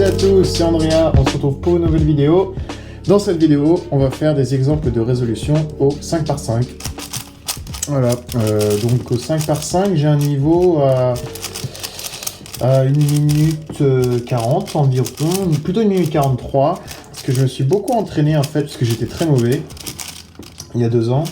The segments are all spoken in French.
à tous, c'est Andrea, on se retrouve pour une nouvelle vidéo. Dans cette vidéo, on va faire des exemples de résolution au 5x5. Voilà, donc au 5x5, j'ai un niveau à 1 minute 40 environ, plutôt 1 minute 43, parce que je me suis beaucoup entraîné en fait, parce que j'étais très mauvais il y a 2 ans.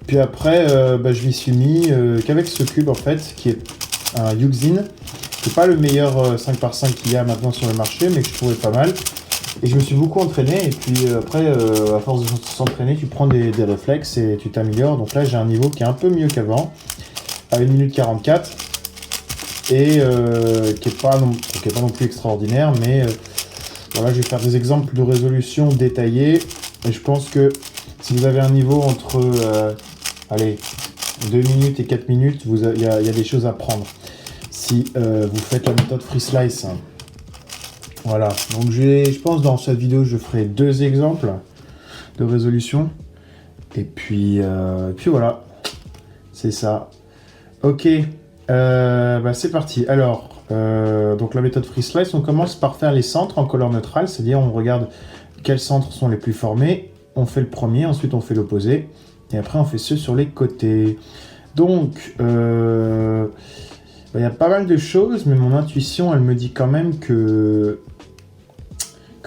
Puis après, je m'y suis mis qu'avec ce cube en fait, qui est un Euxin. C'est pas le meilleur 5x5 qu'il y a maintenant sur le marché, mais que je trouvais pas mal. Et je me suis beaucoup entraîné, et puis après, à force de s'entraîner, tu prends des réflexes et tu t'améliores. Donc là, j'ai un niveau qui est un peu mieux qu'avant, à 1 minute 44, et qui est pas non plus extraordinaire, mais voilà, je vais faire des exemples de résolution détaillés. Et je pense que si vous avez un niveau entre, 2 minutes et 4 minutes, il y a des choses à prendre. Si vous faites la méthode FreeSlice. Voilà, donc je pense dans cette vidéo je ferai 2 exemples de résolution. Et puis voilà, c'est ça. Ok, c'est parti. Alors, donc la méthode FreeSlice, on commence par faire les centres en couleur neutrale, c'est-à-dire on regarde quels centres sont les plus formés, on fait le premier, ensuite on fait l'opposé, et après on fait ceux sur les côtés. Donc, il y a pas mal de choses, mais mon intuition, elle me dit quand même que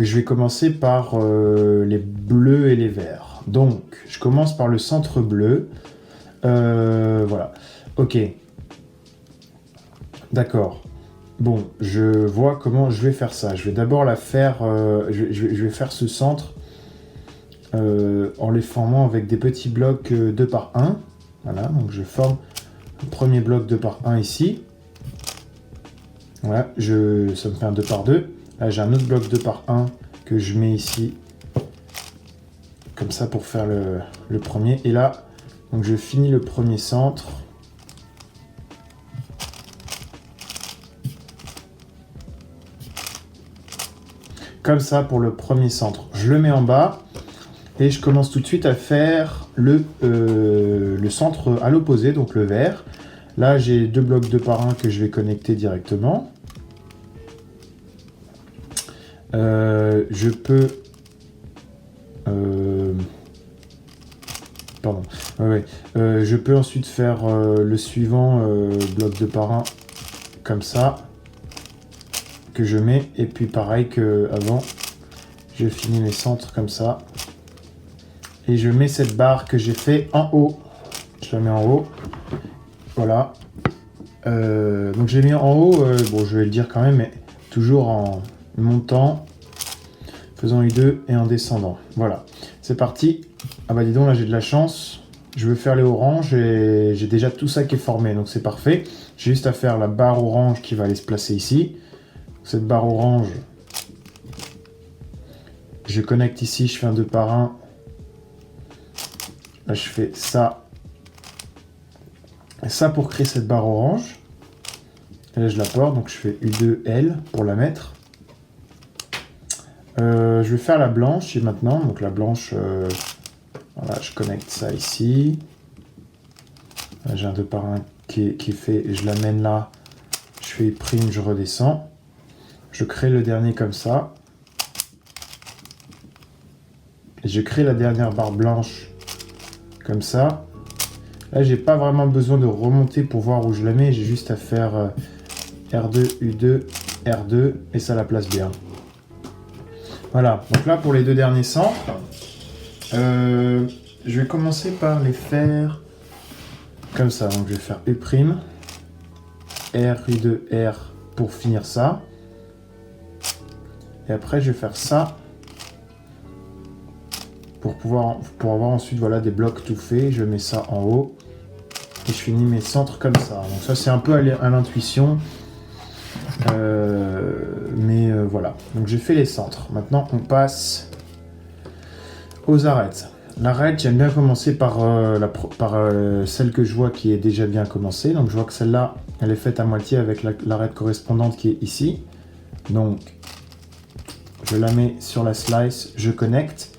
je vais commencer par les bleus et les verts. Donc, je commence par le centre bleu. Voilà. Ok. D'accord. Bon, je vois comment je vais faire ça. Je vais d'abord la faire... je vais faire ce centre en les formant avec des petits blocs 2 par 1. Voilà, donc je forme le premier bloc 2 par 1 ici. Voilà, ça me fait un 2 par 2. Là, j'ai un autre bloc 2 par 1 que je mets ici, comme ça pour faire le premier. Et là, donc je finis le premier centre. Comme ça pour le premier centre. Je le mets en bas et je commence tout de suite à faire le centre à l'opposé, donc le vert. Là, j'ai 2 blocs 2 par 1 que je vais connecter directement. Je peux... je peux ensuite faire le suivant, bloc 2 par 1, comme ça, que je mets. Et puis pareil qu'avant, je finis mes centres comme ça. Et je mets cette barre que j'ai fait en haut. Je la mets en haut. Voilà. Donc j'ai mis en haut, je vais le dire quand même, mais toujours en montant, faisant U2 et en descendant. Voilà, c'est parti. Ah bah dis donc, là j'ai de la chance. Je veux faire les oranges et j'ai déjà tout ça qui est formé, donc c'est parfait. J'ai juste à faire la barre orange qui va aller se placer ici. Cette barre orange, je connecte ici, je fais un 2 par 1. Là je fais ça. Et ça pour créer cette barre orange. Et là je la porte, donc je fais U2L pour la mettre. Je vais faire la blanche et maintenant, donc la blanche, voilà, je connecte ça ici. J'ai un 2 par 1 qui est fait, et je l'amène là, je fais prime, je redescends. Je crée le dernier comme ça. Et je crée la dernière barre blanche comme ça. Là, j'ai pas vraiment besoin de remonter pour voir où je la mets, j'ai juste à faire R2, U2, R2, et ça la place bien. Voilà, donc là pour les 2 derniers centres, je vais commencer par les faire comme ça. Donc je vais faire U', R, U2, R pour finir ça. Et après je vais faire ça pour avoir ensuite voilà, des blocs tout faits. Je mets ça en haut et je finis mes centres comme ça. Donc ça c'est un peu à l'intuition. Voilà, donc j'ai fait les centres. Maintenant on passe aux arêtes. L'arête, j'aime bien commencer par celle que je vois qui est déjà bien commencée. Donc je vois que celle-là, elle est faite à moitié avec l'arête correspondante qui est ici. Donc je la mets sur la slice, je connecte.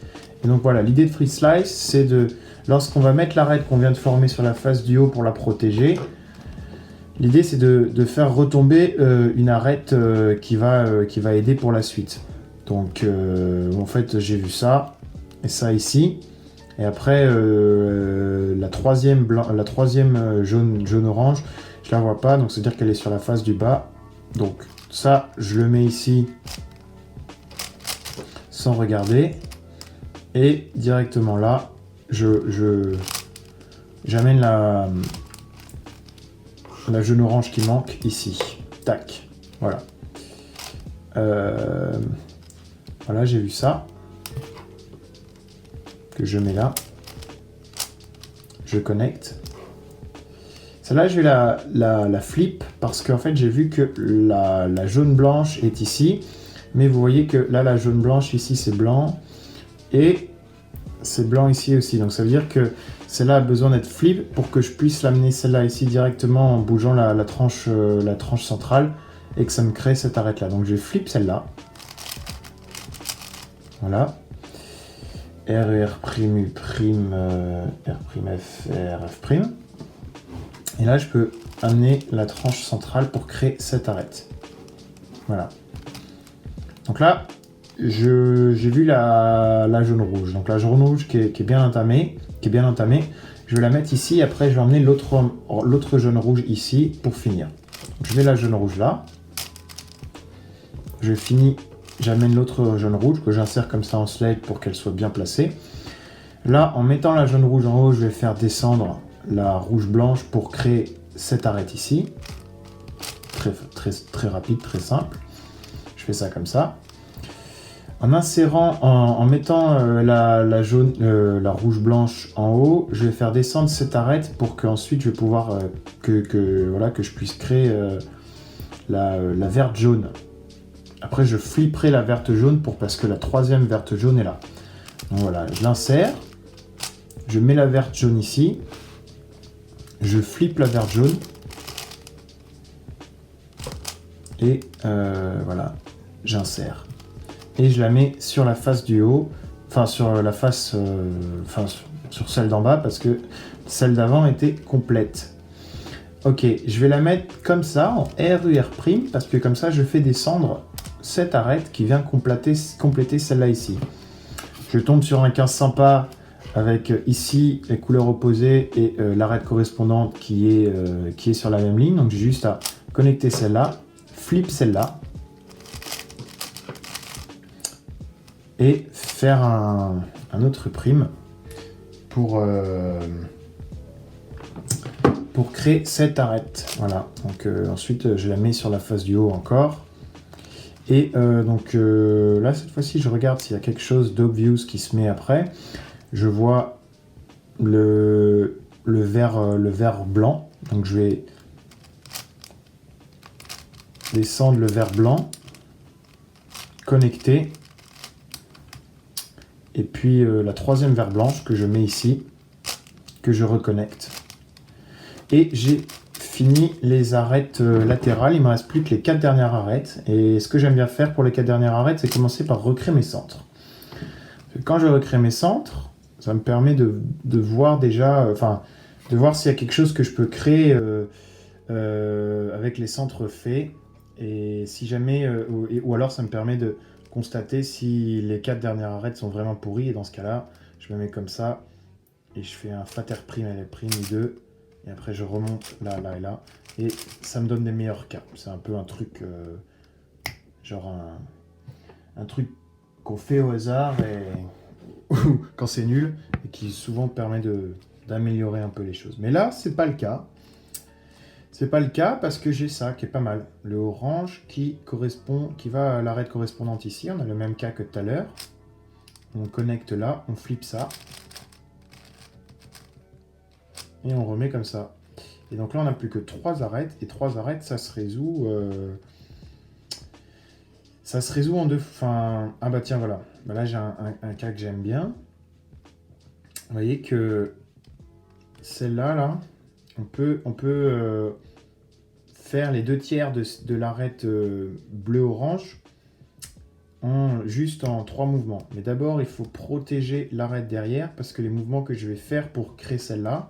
Et donc voilà, l'idée de FreeSlice, c'est lorsqu'on va mettre l'arête qu'on vient de former sur la face du haut pour la protéger, L'idée, c'est de faire retomber une arête qui va aider pour la suite. Donc, en fait, j'ai vu ça, et ça ici. Et après, la troisième jaune-orange, je la vois pas, donc c'est-à-dire qu'elle est sur la face du bas. Donc, ça, je le mets ici, sans regarder. Et directement là, j'amène la jaune-orange qui manque ici. Tac, voilà. Voilà, j'ai vu ça. Que je mets là. Je connecte. Celle-là, je vais la flip parce qu'en fait, j'ai vu que la jaune-blanche est ici. Mais vous voyez que là, la jaune-blanche ici, c'est blanc. Et c'est blanc ici aussi. Donc, ça veut dire que celle-là a besoin d'être flip pour que je puisse l'amener celle-là ici directement en bougeant la tranche centrale et que ça me crée cette arête-là. Donc, je vais flip celle-là. Voilà. R, R', U', R', F, R, F'. Et là, je peux amener la tranche centrale pour créer cette arête. Voilà. Donc là, j'ai vu la jaune-rouge. Donc la jaune-rouge qui est bien entamée. Je vais la mettre ici. Après, je vais emmener l'autre jaune-rouge ici pour finir. Donc, je mets la jaune-rouge là. Je finis. J'amène l'autre jaune-rouge que j'insère comme ça en slide pour qu'elle soit bien placée. Là, en mettant la jaune-rouge en haut, je vais faire descendre la rouge-blanche pour créer cette arête ici. Très rapide, très simple. Je fais ça comme ça. En insérant, en mettant la rouge-blanche en haut, je vais faire descendre cette arête pour qu'ensuite je vais pouvoir que je puisse créer la verte-jaune. Après, je flipperai la verte-jaune parce que la troisième verte-jaune est là. Donc voilà, je l'insère. Je mets la verte-jaune ici. Je flippe la verte-jaune. Et voilà, j'insère. Et je la mets sur la face du haut. Enfin, sur la face... sur celle d'en bas parce que celle d'avant était complète. Ok, je vais la mettre comme ça, en RUR', parce que comme ça, je fais descendre cette arête qui vient compléter celle-là ici. Je tombe sur un 15 sympa avec ici les couleurs opposées et l'arête correspondante qui est sur la même ligne. Donc j'ai juste à connecter celle-là, flip celle-là et faire un autre prime pour créer cette arête. Voilà, donc ensuite je la mets sur la face du haut encore. Et là, cette fois-ci, je regarde s'il y a quelque chose d'obvious qui se met après. Je vois le vert blanc. Donc, je vais descendre le vert blanc, connecter. Et puis, la troisième vert blanche que je mets ici, que je reconnecte. Et j'ai fini les arêtes latérales, il me reste plus que les 4 dernières arêtes. Et ce que j'aime bien faire pour les 4 dernières arêtes, c'est commencer par recréer mes centres. Quand je recrée mes centres, ça me permet de voir déjà, de voir s'il y a quelque chose que je peux créer avec les centres faits. Et si jamais, ou alors ça me permet de constater si les 4 dernières arêtes sont vraiment pourries. Et dans ce cas-là, je me mets comme ça et je fais un fat R', L', I2. Et après, je remonte là, là et là. Et ça me donne des meilleurs cas. C'est un peu un truc, genre un truc qu'on fait au hasard et quand c'est nul. Et qui souvent permet d'améliorer un peu les choses. Mais là, c'est pas le cas. C'est pas le cas parce que j'ai ça qui est pas mal. Le orange qui va à l'arête correspondante ici. On a le même cas que tout à l'heure. On connecte là, on flippe ça. Et on remet comme ça. Et donc là, on n'a plus que 3 arêtes. Et 3 arêtes, ça se résout... ça se résout en deux... Enfin... Ah bah tiens, voilà. Bah là, j'ai un cas que j'aime bien. Vous voyez que celle-là, là, on peut faire les 2 tiers de l'arête bleu-orange juste en 3 mouvements. Mais d'abord, il faut protéger l'arête derrière parce que les mouvements que je vais faire pour créer celle-là,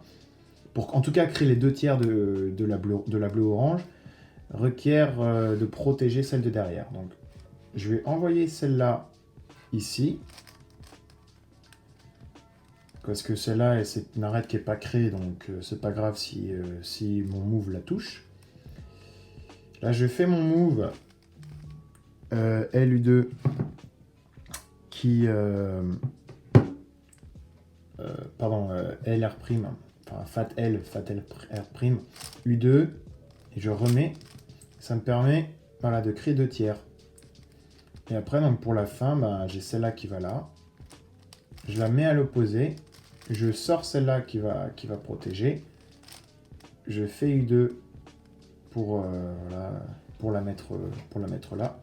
pour en tout cas créer les 2/3 de la bleu-orange, requiert de protéger celle de derrière. Donc, je vais envoyer celle-là ici. Parce que celle-là, c'est une arête qui n'est pas créée, donc c'est pas grave si mon move la touche. Là, je fais mon move LU2 qui... LR', enfin fat L R', U2, et je remets. Ça me permet voilà, de créer 2/3. Et après, donc, pour la fin, bah, j'ai celle-là qui va là. Je la mets à l'opposé. Je sors celle-là qui va protéger. Je fais U2 pour la mettre là.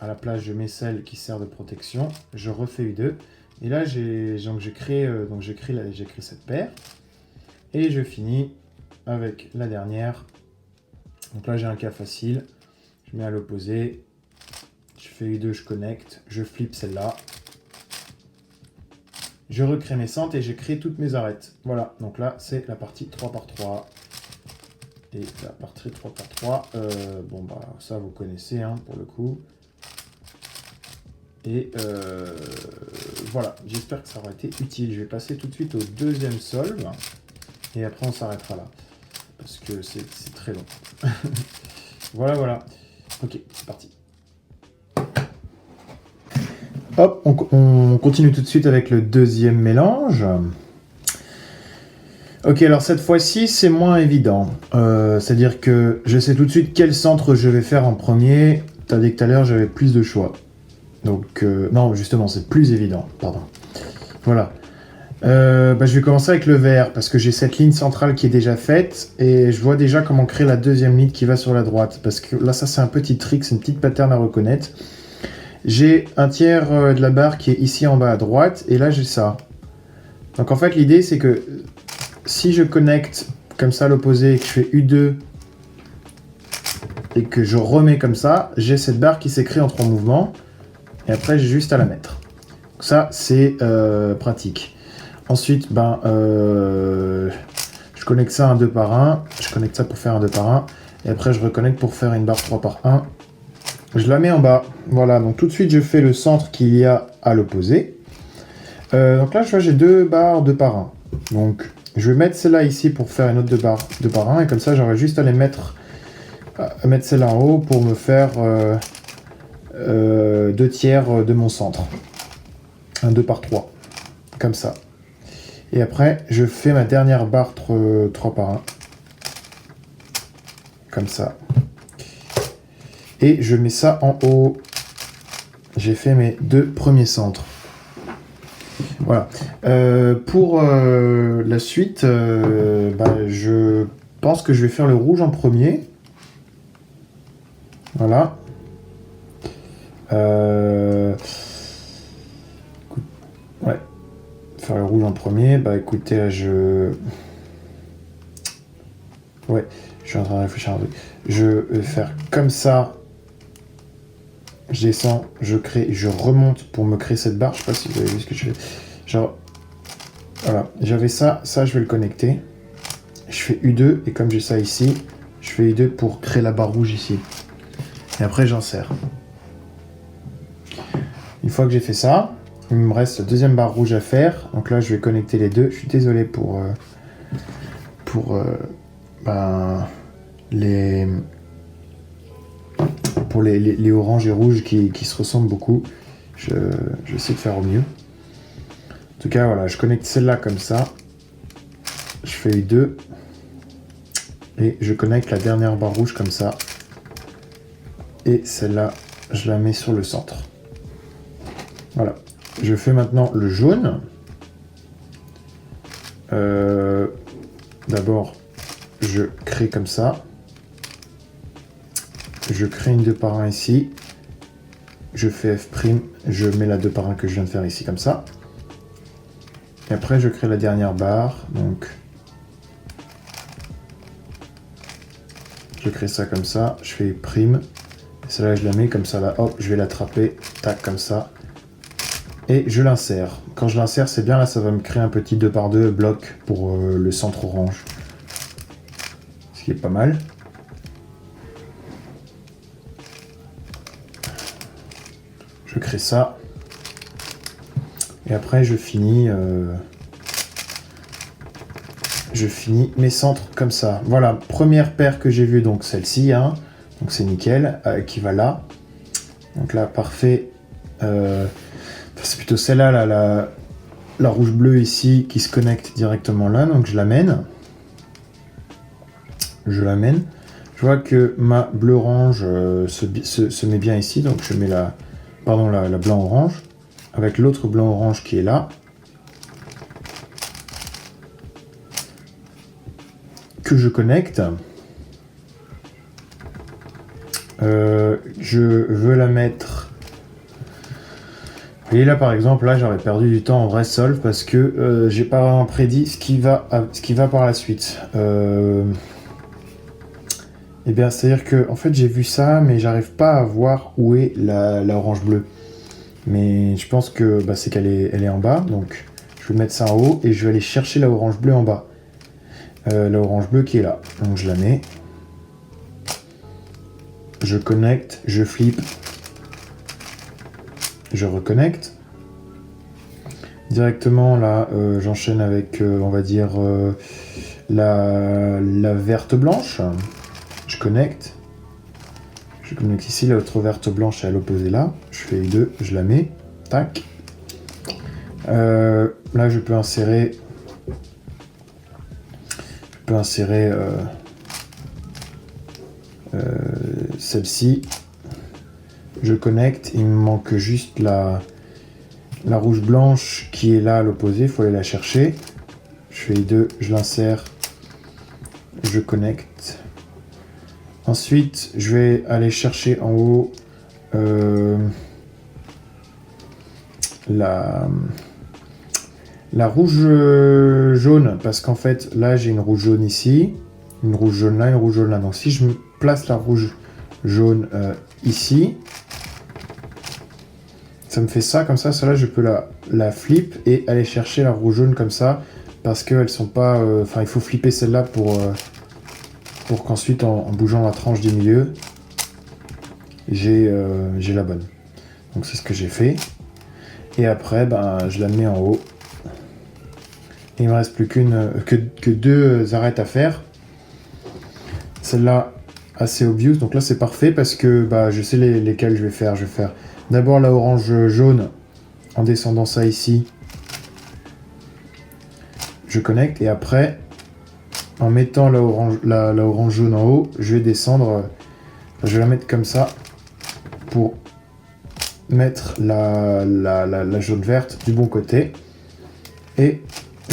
À la place, je mets celle qui sert de protection. Je refais U2. Et là, j'ai créé cette paire. Et je finis avec la dernière. Donc là, j'ai un cas facile. Je mets à l'opposé. Je fais U2, je connecte. Je flippe celle-là. Je recrée mes centres et j'ai créé toutes mes arêtes. Voilà, donc là, c'est la partie 3x3. Et la partie 3x3, bon, bah, ça, vous connaissez, hein, pour le coup. Et voilà, j'espère que ça aura été utile. Je vais passer tout de suite au deuxième solve. Et après, on s'arrêtera là. Parce que c'est très long. Voilà. Ok, c'est parti. Hop, on continue tout de suite avec le deuxième mélange. Ok, alors cette fois-ci, c'est moins évident. C'est-à-dire que je sais tout de suite quel centre je vais faire en premier. Tandis que tout à l'heure, j'avais plus de choix. Donc, non, justement, c'est plus évident. Pardon. Voilà. Je vais commencer avec le vert, parce que j'ai cette ligne centrale qui est déjà faite. Et je vois déjà comment créer la deuxième ligne qui va sur la droite. Parce que là, ça, c'est un petit trick, c'est une petite pattern à reconnaître. J'ai un tiers de la barre qui est ici en bas à droite, et là j'ai ça. Donc en fait l'idée c'est que si je connecte comme ça à l'opposé, que je fais U2 et que je remets comme ça, j'ai cette barre qui s'est créée en 3 mouvements, et après j'ai juste à la mettre. Donc ça c'est pratique. Ensuite, je connecte ça un 2 par 1, je connecte ça pour faire un 2 par 1, et après je reconnecte pour faire une barre 3 par 1. Je la mets en bas. Voilà, donc tout de suite, je fais le centre qu'il y a à l'opposé. Donc là, je vois, j'ai 2 barres 2 par 1. Donc, je vais mettre celle-là ici pour faire une autre 2 barres 2 par 1. Et comme ça, j'aurai juste à mettre celle-là en haut pour me faire 2/3 de mon centre. Un 2 par 3. Comme ça. Et après, je fais ma dernière barre 3 par 1. Comme ça. Et je mets ça en haut. J'ai fait mes 2 premiers centres. Voilà. Pour la suite, je pense que je vais faire le rouge en premier. Voilà. Ouais. Faire le rouge en premier. Bah écoutez, là, ouais, je suis en train de réfléchir à un truc. Je vais faire comme ça. Je descends, je crée, je remonte pour me créer cette barre. Je sais pas si vous avez vu ce que je fais. Genre, voilà, j'avais ça je vais le connecter. Je fais U2 et comme j'ai ça ici, je fais U2 pour créer la barre rouge ici. Et après j'insère. Une fois que j'ai fait ça, il me reste la deuxième barre rouge à faire. Donc là je vais connecter les deux. Je suis désolé pour les oranges et rouges qui se ressemblent beaucoup. Je vais essayer de faire au mieux. En tout cas, voilà, je connecte celle-là comme ça. Je fais les deux. Et je connecte la dernière barre rouge comme ça. Et celle-là, je la mets sur le centre. Voilà. Je fais maintenant le jaune. D'abord, je crée comme ça. Je crée une 2 par 1 ici. Je fais F', je mets la 2 par 1 que je viens de faire ici comme ça. Et après, je crée la dernière barre. Donc, je crée ça comme ça. Je fais prime. Et celle-là, je la mets comme ça là. Hop, je vais l'attraper. Tac, comme ça. et je l'insère. Quand je l'insère, c'est bien, là ça va me créer un petit 2x2 bloc pour le centre orange. Ce qui est pas mal. Je crée ça. Et après je finis mes centres comme ça. Voilà, première paire que j'ai vue, donc celle-ci, hein. Donc c'est nickel, qui va là. Donc là, parfait. C'est plutôt celle-là, là, la rouge-bleue ici, qui se connecte directement là. Donc je l'amène. Je vois que ma bleu-orange se met bien ici. Donc je mets la blanc-orange. Avec l'autre blanc-orange qui est là. Que je connecte. Je veux la mettre. Et là par exemple, là j'aurais perdu du temps en vrai solve parce que j'ai pas vraiment prédit ce qui va par la suite. Et bien c'est à dire que en fait j'ai vu ça mais j'arrive pas à voir où est la orange bleue. Mais je pense que c'est qu'elle est en bas, donc je vais mettre ça en haut et je vais aller chercher la orange bleue en bas. La orange bleue qui est là. Donc je la mets. Je connecte, je flippe. Je reconnecte. Directement là, j'enchaîne avec, on va dire, la verte blanche. Je connecte. Je connecte ici, l'autre verte blanche est à l'opposé là. Je fais les deux, je la mets. Tac. Là, je peux insérer. Celle-ci. Je connecte. Il me manque juste la rouge blanche qui est là à l'opposé. Il faut aller la chercher. Je fais les deux, je l'insère. Je connecte. Ensuite, je vais aller chercher en haut la rouge jaune, parce qu'en fait, là, j'ai une rouge jaune ici, une rouge jaune là, une rouge jaune là. Donc, si je place la rouge jaune ici, ça me fait ça, comme ça. Celle-là, je peux la flip et aller chercher la rouge jaune comme ça, parce qu'elles sont pas... Enfin, il faut flipper celle-là pour qu'ensuite, en bougeant la tranche du milieu, j'ai la bonne. Donc c'est ce que j'ai fait. Et après, je la mets en haut. Et il me reste plus que deux arêtes à faire. Celle-là, assez obvious. Donc là, c'est parfait parce que je sais lesquelles je vais faire. Je vais faire d'abord la orange jaune en descendant ça ici. Je connecte et après... En mettant la orange jaune en haut, je vais descendre, je vais la mettre comme ça pour mettre la jaune verte du bon côté et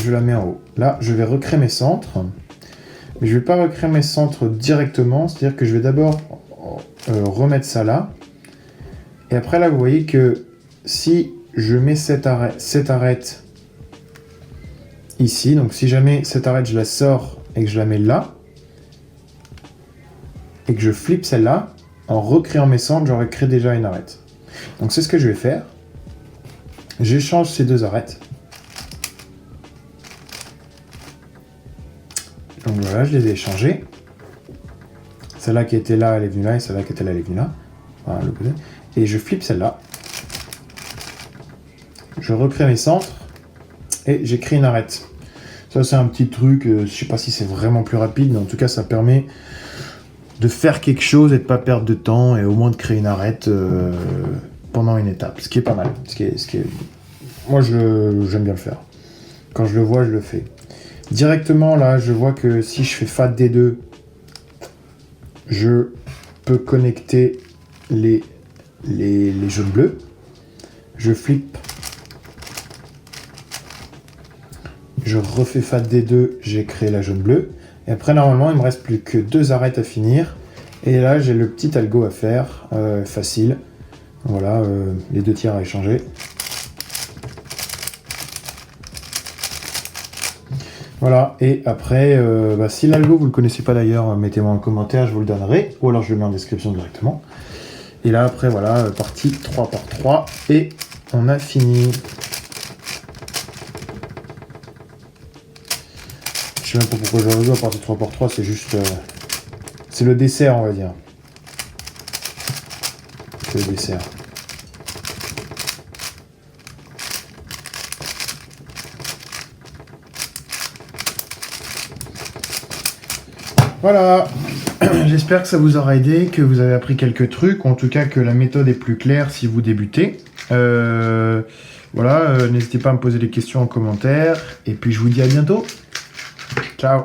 je la mets en haut. Là, je vais recréer mes centres, mais je ne vais pas recréer mes centres directement, c'est-à-dire que je vais d'abord remettre ça là et après là, vous voyez que si je mets cette arête ici, donc si jamais cette arête, je la sors et que je la mets là, et que je flippe celle-là, en recréant mes centres, j'aurais créé déjà une arête. Donc c'est ce que je vais faire. J'échange ces deux arêtes. Donc voilà, je les ai échangées. Celle-là qui était là, elle est venue là, et celle-là qui était là, elle est venue là. Voilà, l'opposé. Et je flippe celle-là. Je recrée mes centres, et j'écris une arête. Ça, c'est un petit truc, je sais pas si c'est vraiment plus rapide, mais en tout cas, ça permet de faire quelque chose et de pas perdre de temps et au moins de créer une arête pendant une étape, ce qui est pas mal. Moi, j'aime bien le faire. Quand je le vois, je le fais. Directement, là, je vois que si je fais Fat D2, je peux connecter les jaunes bleus. Je flippe. Je refais Fat D2, j'ai créé la jaune bleue. Et après, normalement, il me reste plus que deux arêtes à finir. Et là, j'ai le petit algo à faire, facile. Voilà, les deux tiers à échanger. Voilà, et après, si l'algo, vous ne le connaissez pas d'ailleurs, mettez-moi en commentaire, je vous le donnerai. Ou alors, je le mets en description directement. Et là, après, voilà, partie 3 par 3. Et on a fini. Je sais même pas pourquoi je rejoue à partir de 3x3, c'est juste... c'est le dessert, on va dire. C'est le dessert. Voilà, j'espère que ça vous aura aidé, que vous avez appris quelques trucs, ou en tout cas que la méthode est plus claire si vous débutez. Voilà, n'hésitez pas à me poser des questions en commentaire, et puis je vous dis à bientôt. Ciao.